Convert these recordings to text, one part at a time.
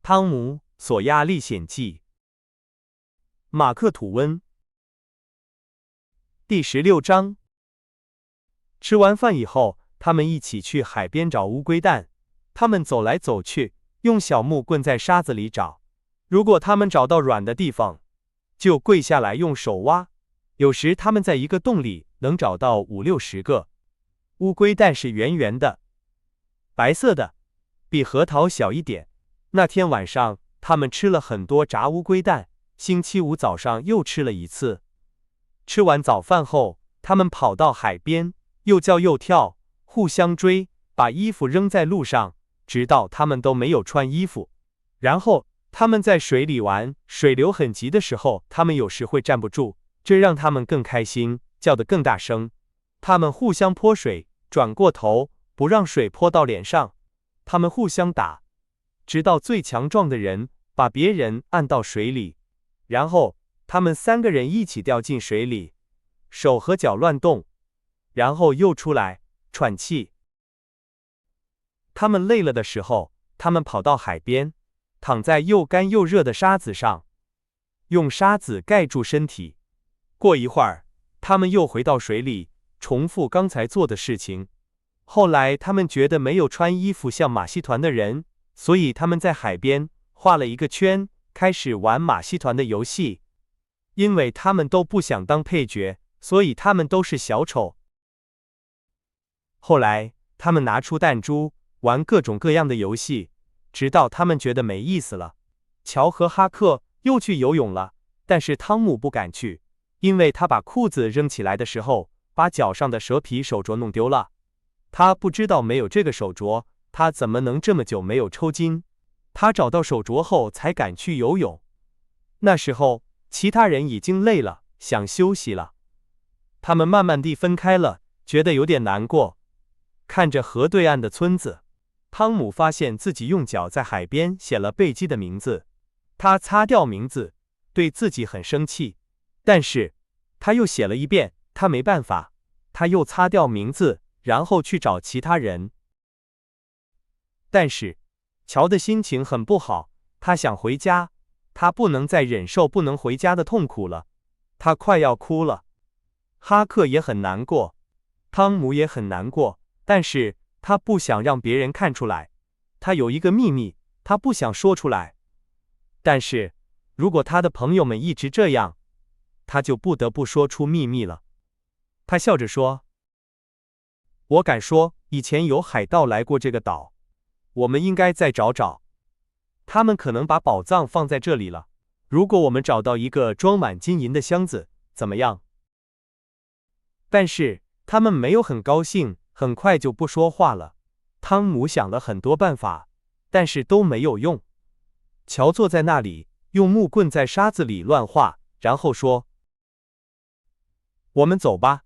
汤姆·索亚历险记，马克·吐温。第16章。吃完饭以后，他们一起去海边找乌龟蛋。他们走来走去，用小木棍在沙子里找。如果他们找到软的地方，就跪下来用手挖。有时他们在一个洞里能找到5、60个。乌龟蛋是圆圆的，白色的，比核桃小一点。那天晚上，他们吃了很多炸乌龟蛋。星期五早上又吃了一次。吃完早饭后，他们跑到海边，又叫又跳，互相追，把衣服扔在路上，直到他们都没有穿衣服。然后他们在水里玩，水流很急的时候，他们有时会站不住，这让他们更开心，叫得更大声。他们互相泼水，转过头，不让水泼到脸上。他们互相打，直到最强壮的人把别人按到水里，然后他们3个人一起掉进水里，手和脚乱动，然后又出来喘气。他们累了的时候，他们跑到海边，躺在又干又热的沙子上，用沙子盖住身体。过一会儿，他们又回到水里，重复刚才做的事情。后来他们觉得没有穿衣服像马戏团的人，所以他们在海边画了一个圈，开始玩马戏团的游戏。因为他们都不想当配角，所以他们都是小丑。后来他们拿出弹珠，玩各种各样的游戏，直到他们觉得没意思了。乔和哈克又去游泳了，但是汤姆不敢去，因为他把裤子扔起来的时候，把脚上的蛇皮手镯弄丢了。他不知道没有这个手镯，他怎么能这么久没有抽筋？他找到手镯后才敢去游泳。那时候其他人已经累了，想休息了。他们慢慢地分开了，觉得有点难过。看着河对岸的村子，汤姆发现自己用脚在海边写了贝基的名字。他擦掉名字，对自己很生气。但是他又写了一遍，他没办法，他又擦掉名字，然后去找其他人。但是乔的心情很不好，他想回家，他不能再忍受不能回家的痛苦了，他快要哭了。哈克也很难过，汤姆也很难过，但是他不想让别人看出来，他有一个秘密，他不想说出来。但是如果他的朋友们一直这样，他就不得不说出秘密了。他笑着说：“我敢说，以前有海盗来过这个岛，我们应该再找找。他们可能把宝藏放在这里了。如果我们找到一个装满金银的箱子，怎么样？”但是他们没有很高兴，很快就不说话了。汤姆想了很多办法，但是都没有用。乔坐在那里，用木棍在沙子里乱画，然后说：“我们走吧，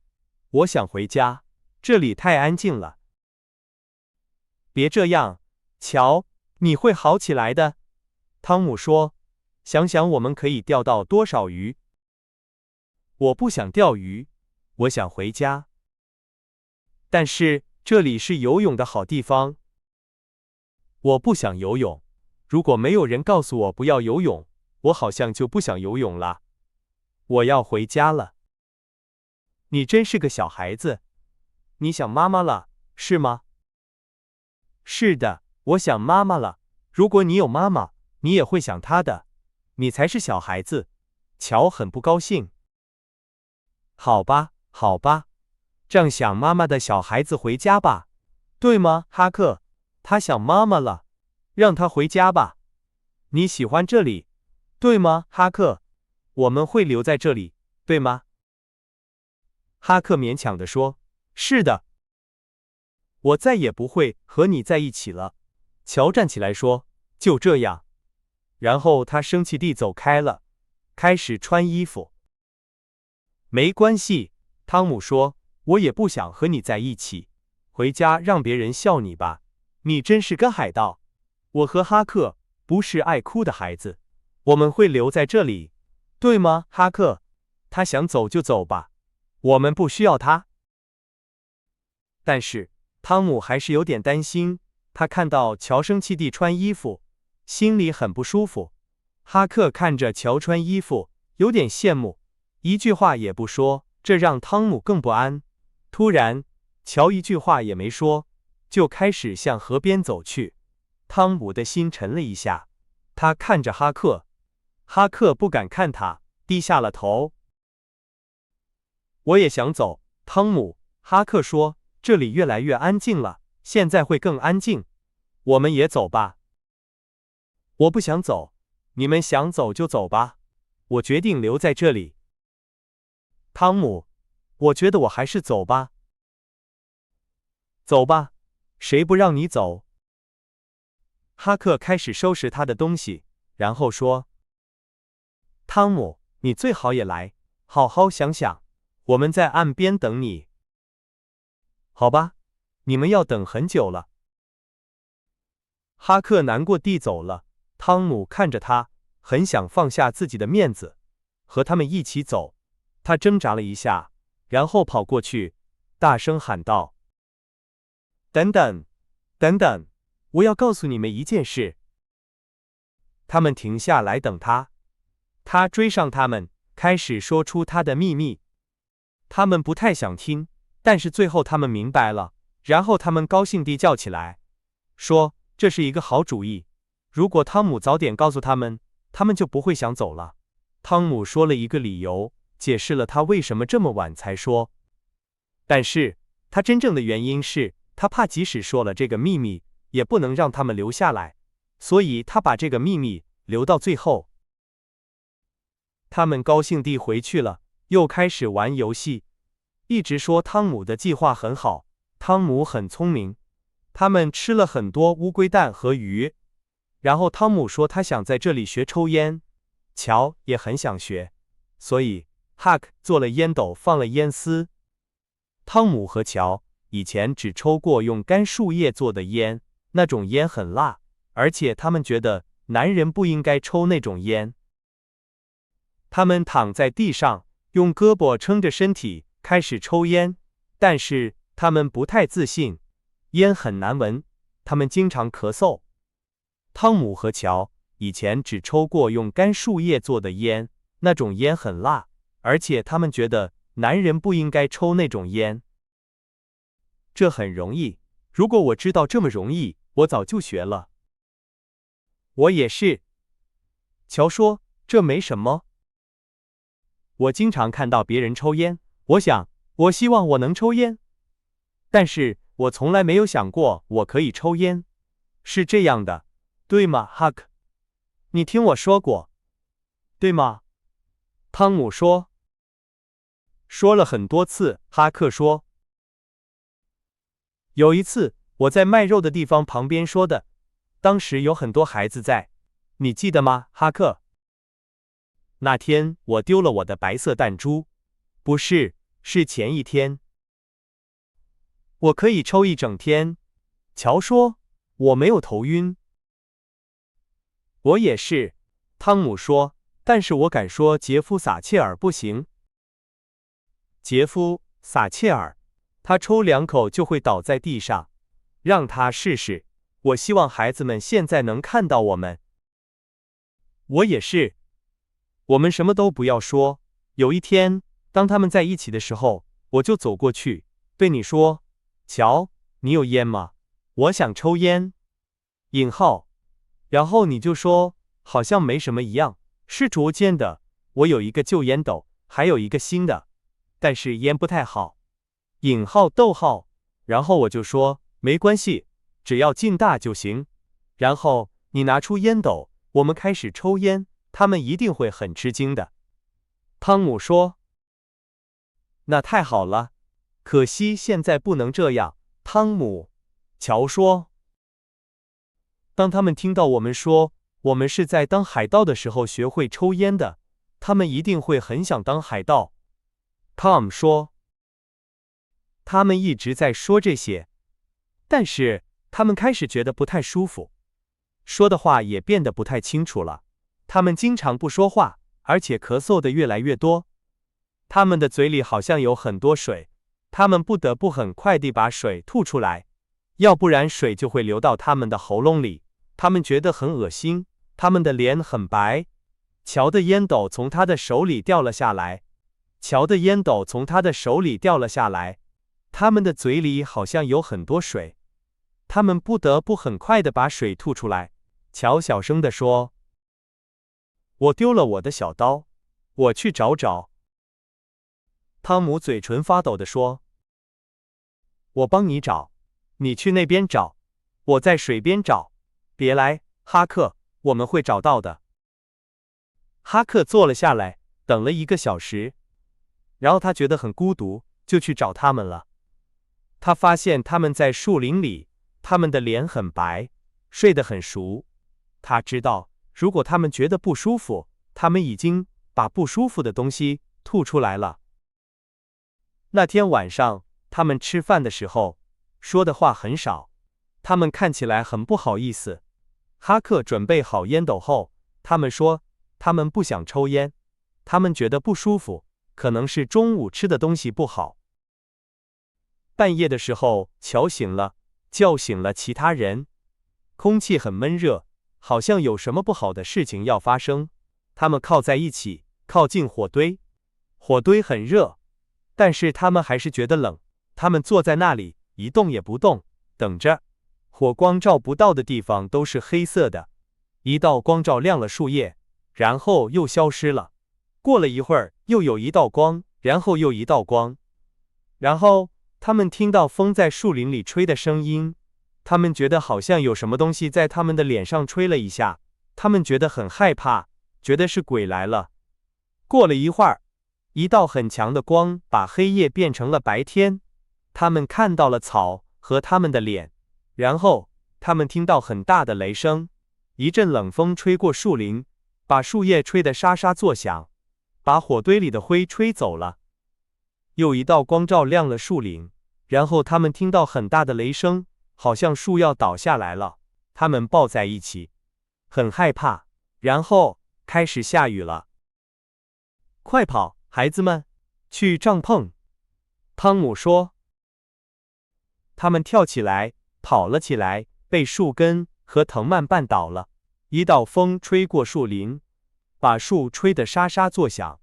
我想回家，这里太安静了。”别这样，乔，你会好起来的。汤姆说：“想想我们可以钓到多少鱼。”我不想钓鱼，我想回家。但是这里是游泳的好地方。我不想游泳，如果没有人告诉我不要游泳，我好像就不想游泳了。我要回家了。你真是个小孩子，你想妈妈了，是吗？是的，我想妈妈了。如果你有妈妈，你也会想她的。你才是小孩子。乔很不高兴。好吧，好吧，让想妈妈的小孩子回家吧，对吗，哈克？他想妈妈了，让他回家吧。你喜欢这里，对吗，哈克？我们会留在这里，对吗？哈克勉强地说：“是的。”我再也不会和你在一起了。乔站起来说：“就这样。”然后他生气地走开了，开始穿衣服。没关系，汤姆说，我也不想和你在一起。回家让别人笑你吧，你真是个海盗。我和哈克不是爱哭的孩子，我们会留在这里，对吗，哈克？他想走就走吧，我们不需要他。但是汤姆还是有点担心，他看到乔生气地穿衣服，心里很不舒服。哈克看着乔穿衣服，有点羡慕，一句话也不说，这让汤姆更不安。突然，乔一句话也没说，就开始向河边走去。汤姆的心沉了一下，他看着哈克，哈克不敢看他，低下了头。我也想走，汤姆，哈克说，这里越来越安静了，现在会更安静。我们也走吧。我不想走，你们想走就走吧。我决定留在这里。汤姆，我觉得我还是走吧。走吧，谁不让你走？哈克开始收拾他的东西，然后说：汤姆，你最好也来，好好想想，我们在岸边等你。好吧，你们要等很久了。哈克难过地走了，汤姆看着他，很想放下自己的面子，和他们一起走。他挣扎了一下，然后跑过去，大声喊道：等等，等等，我要告诉你们一件事。他们停下来等他，他追上他们，开始说出他的秘密。他们不太想听，但是最后他们明白了，然后他们高兴地叫起来，说这是一个好主意。如果汤姆早点告诉他们，他们就不会想走了。汤姆说了一个理由，解释了他为什么这么晚才说，但是他真正的原因是，他怕即使说了这个秘密，也不能让他们留下来，所以他把这个秘密留到最后。他们高兴地回去了，又开始玩游戏，一直说汤姆的计划很好，汤姆很聪明。他们吃了很多乌龟蛋和鱼，然后汤姆说他想在这里学抽烟，乔也很想学，所以哈克做了烟斗，放了烟丝。汤姆和乔以前只抽过用干树叶做的烟，那种烟很辣，而且他们觉得男人不应该抽那种烟。他们躺在地上，用胳膊撑着身体，开始抽烟，但是他们不太自信，烟很难闻，他们经常咳嗽。汤姆和乔以前只抽过用干树叶做的烟，那种烟很辣，而且他们觉得男人不应该抽那种烟。这很容易，如果我知道这么容易，我早就学了。我也是。乔说，这没什么。我经常看到别人抽烟，我希望我能抽烟，但是我从来没有想过我可以抽烟。是这样的，对吗，哈克？你听我说过，对吗？汤姆说。说了很多次，哈克说。有一次，我在卖肉的地方旁边说的，当时有很多孩子在，你记得吗，哈克？那天我丢了我的白色弹珠，不是，是前一天。我可以抽一整天，乔说，我没有头晕。我也是，汤姆说，但是我敢说杰夫·撒切尔不行。杰夫·撒切尔，他抽2口就会倒在地上，让他试试。我希望孩子们现在能看到我们。我也是。我们什么都不要说。有一天，当他们在一起的时候，我就走过去，对你说，乔，你有烟吗？我想抽烟。引号。然后你就说，好像没什么一样，是逐渐的，我有一个旧烟斗，还有一个新的，但是烟不太好。引号逗号。然后我就说，没关系，只要劲大就行。然后你拿出烟斗，我们开始抽烟，他们一定会很吃惊的。汤姆说。那太好了，可惜现在不能这样，汤姆。乔说。当他们听到我们说，我们是在当海盗的时候学会抽烟的，他们一定会很想当海盗。Tom 说。他们一直在说这些，但是他们开始觉得不太舒服，说的话也变得不太清楚了。他们经常不说话，而且咳嗽的越来越多。他们的嘴里好像有很多水，他们不得不很快地把水吐出来，要不然水就会流到他们的喉咙里，他们觉得很恶心，他们的脸很白。乔的烟斗从他的手里掉了下来，乔的烟斗从他的手里掉了下来。他们的嘴里好像有很多水，他们不得不很快地把水吐出来。乔小声地说：“我丢了我的小刀，我去找找。”汤姆嘴唇发抖地说：“我帮你找，你去那边找，我在水边找。别来，哈克，我们会找到的。”哈克坐了下来，等了1个小时，然后他觉得很孤独，就去找他们了。他发现他们在树林里，他们的脸很白，睡得很熟。他知道，如果他们觉得不舒服，他们已经把不舒服的东西吐出来了。那天晚上，他们吃饭的时候，说的话很少，他们看起来很不好意思。哈克准备好烟斗后，他们说他们不想抽烟，他们觉得不舒服，可能是中午吃的东西不好。半夜的时候，乔醒了，叫醒了其他人。空气很闷热，好像有什么不好的事情要发生。他们靠在一起，靠近火堆。火堆很热，但是他们还是觉得冷。他们坐在那里，一动也不动，等着。火光照不到的地方都是黑色的，一道光照亮了树叶，然后又消失了。过了一会儿，又有一道光，然后又一道光。然后他们听到风在树林里吹的声音，他们觉得好像有什么东西在他们的脸上吹了一下，他们觉得很害怕，觉得是鬼来了。过了一会儿，一道很强的光把黑夜变成了白天，他们看到了草和他们的脸，然后他们听到很大的雷声，一阵冷风吹过树林，把树叶吹得沙沙作响，把火堆里的灰吹走了。又一道光照亮了树林，然后他们听到很大的雷声，好像树要倒下来了。他们抱在一起，很害怕。然后开始下雨了。快跑，孩子们，去帐篷！汤姆说。他们跳起来，跑了起来，被树根和藤蔓绊倒了。一道风吹过树林，把树吹得沙沙作响，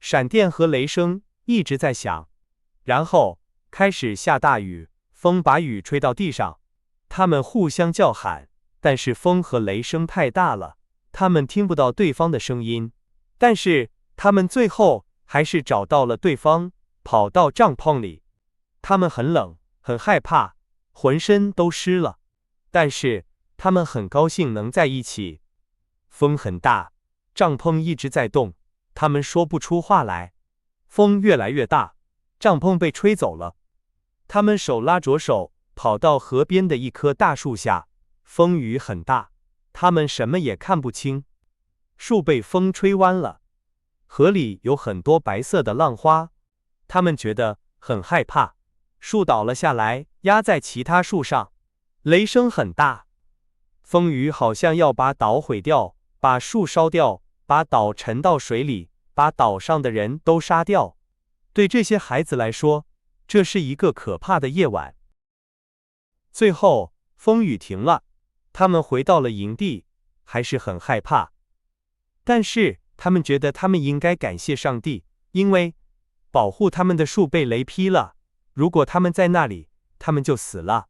闪电和雷声一直在响。然后开始下大雨，风把雨吹到地上。他们互相叫喊，但是风和雷声太大了，他们听不到对方的声音。但是他们最后还是找到了对方，跑到帐篷里。他们很冷，很害怕，浑身都湿了，但是他们很高兴能在一起。风很大，帐篷一直在动，他们说不出话来。风越来越大，帐篷被吹走了。他们手拉着手，跑到河边的一棵大树下。风雨很大，他们什么也看不清。树被风吹弯了，河里有很多白色的浪花，他们觉得很害怕。树倒了下来，压在其他树上。雷声很大，风雨好像要把岛毁掉，把树烧掉，把岛沉到水里，把岛上的人都杀掉。对这些孩子来说，这是一个可怕的夜晚。最后，风雨停了，他们回到了营地，还是很害怕。但是他们觉得他们应该感谢上帝，因为保护他们的树被雷劈了。如果他们在那里，他们就死了。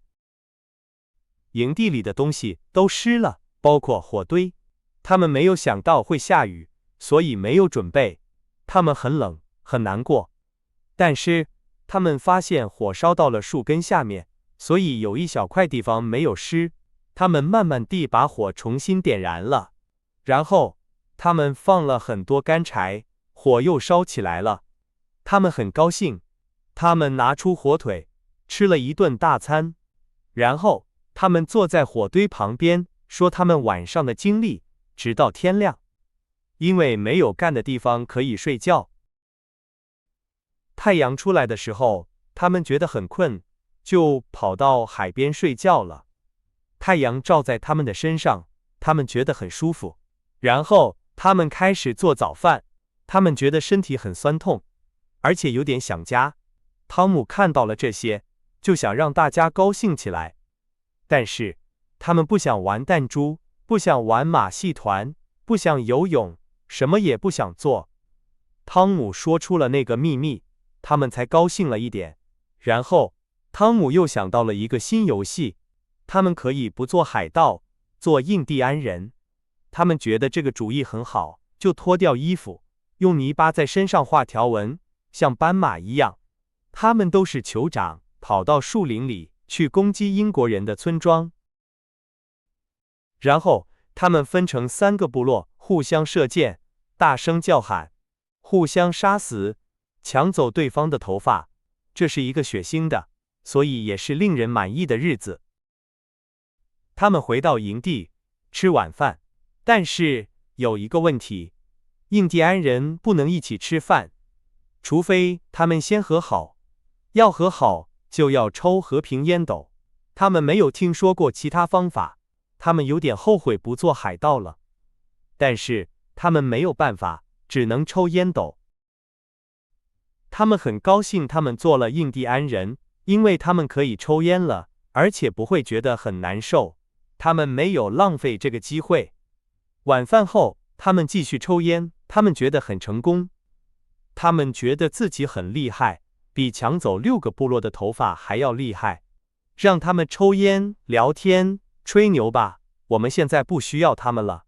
营地里的东西都湿了，包括火堆。他们没有想到会下雨，所以没有准备。他们很冷，很难过。但是他们发现火烧到了树根下面，所以有一小块地方没有湿。他们慢慢地把火重新点燃了，然后他们放了很多干柴，火又烧起来了。他们很高兴，他们拿出火腿，吃了一顿大餐，然后他们坐在火堆旁边，说他们晚上的经历，直到天亮。因为没有干的地方可以睡觉。太阳出来的时候，他们觉得很困，就跑到海边睡觉了。太阳照在他们的身上，他们觉得很舒服。然后他们开始做早饭，他们觉得身体很酸痛，而且有点想家。汤姆看到了这些，就想让大家高兴起来。但是他们不想玩弹珠，不想玩马戏团，不想游泳，什么也不想做。汤姆说出了那个秘密，他们才高兴了一点。然后，汤姆又想到了一个新游戏，他们可以不做海盗，做印第安人。他们觉得这个主意很好，就脱掉衣服，用泥巴在身上画条纹，像斑马一样。他们都是酋长，跑到树林里去攻击英国人的村庄。然后，他们分成3个部落，互相射箭，大声叫喊，互相杀死，抢走对方的头发。这是一个血腥的，所以也是令人满意的日子。他们回到营地，吃晚饭。但是有一个问题，印第安人不能一起吃饭，除非他们先和好。要和好，就要抽和平烟斗。他们没有听说过其他方法，他们有点后悔不做海盗了。但是他们没有办法，只能抽烟斗。他们很高兴他们做了印第安人，因为他们可以抽烟了，而且不会觉得很难受。他们没有浪费这个机会。晚饭后，他们继续抽烟，他们觉得很成功。他们觉得自己很厉害，比抢走6个部落的头发还要厉害。让他们抽烟、聊天、吹牛吧，我们现在不需要他们了。